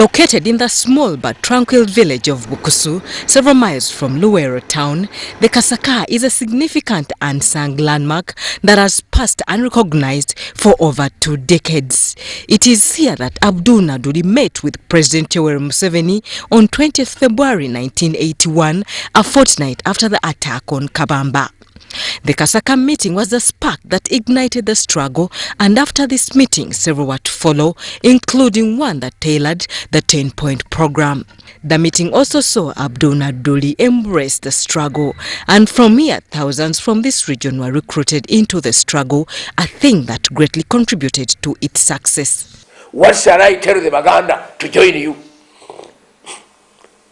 Located in the small but tranquil village of Bukusu, several miles from Luwero town, the Kasaka is a significant unsung landmark that has passed unrecognized for over 2 decades. It is here that Abdul Naduli met with President Yoweri Museveni on 20th February 1981, a fortnight after the attack on Kabamba. The Kasaka meeting was the spark that ignited the struggle, and after this meeting several were to follow, including one that tailored the 10-point program. The meeting also saw Abdul Naduli embrace the struggle, and from here thousands from this region were recruited into the struggle, a thing that greatly contributed to its success. What shall I tell the Baganda to join you?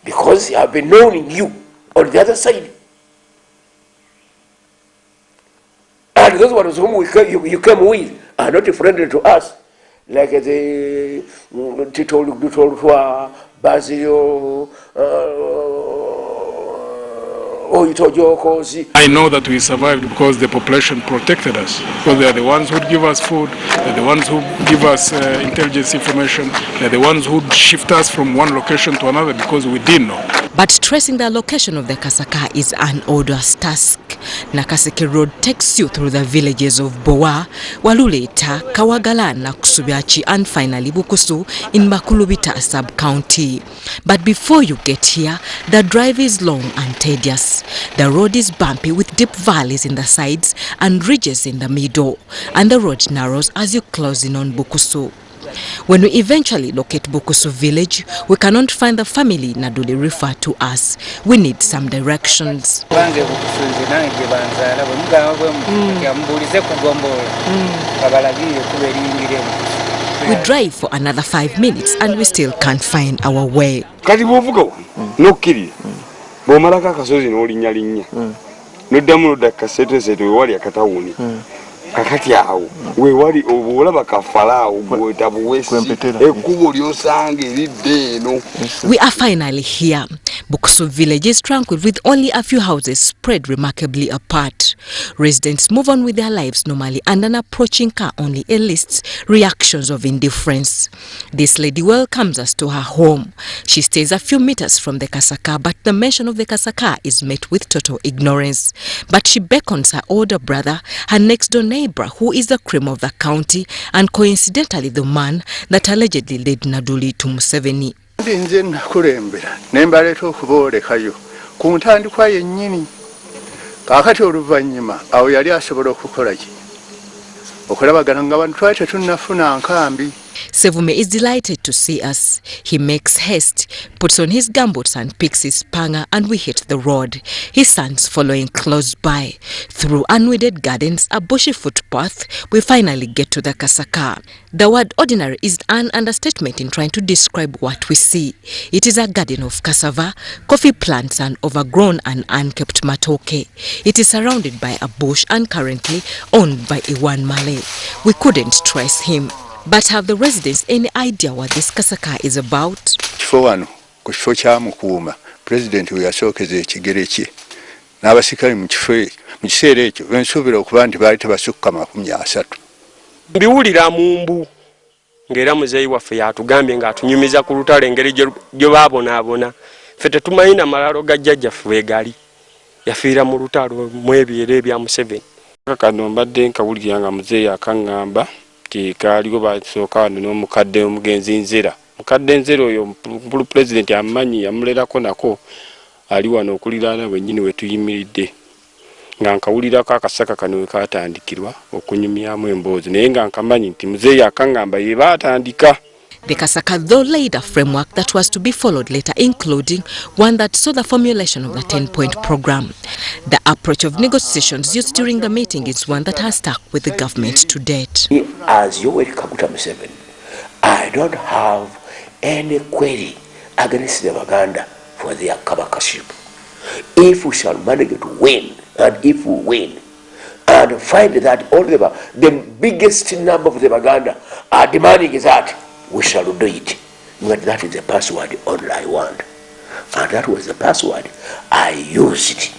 Because I have been knowing you on the other side. And those ones whom you came with are not friendly to us, like the Tito Lugutorua, Basil, I know that we survived because the population protected us, because they are the ones who give us food, they are the ones who give us intelligence information, they are the ones who shift us from one location to another because we didn't know. But tracing the location of the Kasaka is an arduous task. Nakaseke Road takes you through the villages of Bowa, Waluleta, Kawagala, Nakusubiachi, and finally Bukusu in Makulubita sub-county. But before you get here, the drive is long and tedious. The road is bumpy with deep valleys in the sides and ridges in the middle, and the road narrows as you close in on Bukusu. When we eventually locate Bukusu village, we cannot find the family Naduli referred to us. We need some directions. We drive for another 5 minutes and we still can't find our way. We are finally here. Bukusu village is tranquil with only a few houses spread remarkably apart. Residents move on with their lives normally, and an approaching car only elicits reactions of indifference. This lady welcomes us to her home. She stays a few meters from the Kasaka, but the mention of the Kasaka is met with total ignorance. But she beckons her older brother, her next door neighbor, who is the cream of the county and coincidentally the man that allegedly led Naduli to Museveni. Sevume is delighted to see us. He makes haste, puts on his gumboots and picks his panga, and we hit the road. His sons following close by. Through unweeded gardens, a bushy footpath, we finally get to the Kasaka. The word ordinary is an understatement in trying to describe what we see. It is a garden of cassava, coffee plants, and overgrown and unkept matoke. It is surrounded by a bush and currently owned by a one Malay. We couldn't trace him. But have the residents any idea what this Kasaka is about? President yasokeze ekigereche n'abasikali mu kiseera ekyo bensuubira okuba nti baali tebasukka 30. Mbiwulira mu mbu ng'era muzeeyi waffe yatugambye ng'atunyumiza ku lutalo engeri gye baabonaabona. Ffe tetumanyi na malalo ga jjajjaffe weegali. Yafiira mu lutalo mu ebyera ebya Museveni. Kano mbadde nkawulira nga muzeeyi akaŋŋamba nti kaaliwo basooka wano n'omukadde omugenzi Nzera. Mukadde Nzera oyo President amanyi yamulerako nako ali wano okuliraana wennyini we tuyimiridde. Nga nkawulirako akasaka kano we kaatandikirwa okunyumyamu emboozi naye nga nkamanyi nti muzeeyi akaŋŋamba ye baatandika. The Kasaka though laid a framework that was to be followed later, including one that saw the formulation of the 10-point program. The approach of negotiations used during the meeting is one that has stuck with the government to date. As Yoweri Kaguta Museveni, I don't have any query against the Baganda for their kabakaship. If we shall manage to win, and if we win, and find that all the biggest number of the Baganda are demanding that, we shall do it. But that is the password only I want. And that was the password I used.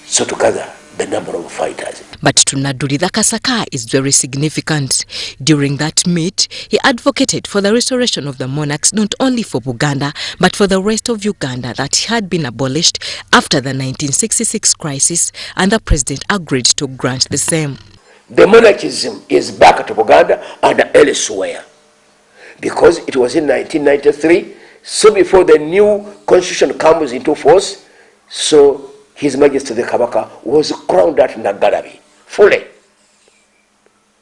So together, the number of fighters. But to Naduli, the Kasaka is very significant. During that meet, he advocated for the restoration of the monarchs not only for Buganda, but for the rest of Uganda that had been abolished after the 1966 crisis, and the president agreed to grant the same. The monarchism is back to Buganda and elsewhere because it was in 1993, so before the new constitution comes into force, so His Majesty the Kabaka was crowned at Nagarabi fully.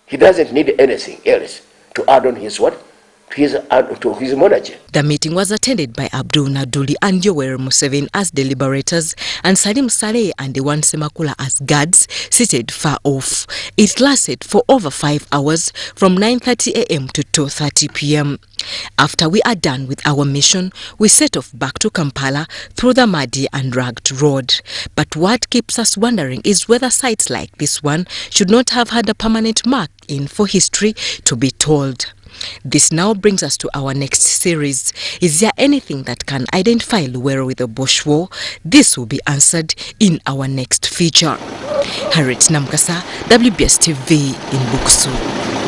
He doesn't need anything else to add on his what? To his monarchy. The meeting was attended by Abdul Naduli and Yoweri Museveni as deliberators, and Salim Saleh and Dewan Semakula as guards seated far off. It lasted for over 5 hours from 9:30 a.m. to 2:30 p.m. After we are done with our mission, we set off back to Kampala through the muddy and rugged road. But what keeps us wondering is whether sites like this one should not have had a permanent mark in for history to be told. This now brings us to our next series. Is there anything that can identify Luwero with the Bush War? This will be answered in our next feature. Harriet Namkasa, WBS TV in Bukusu.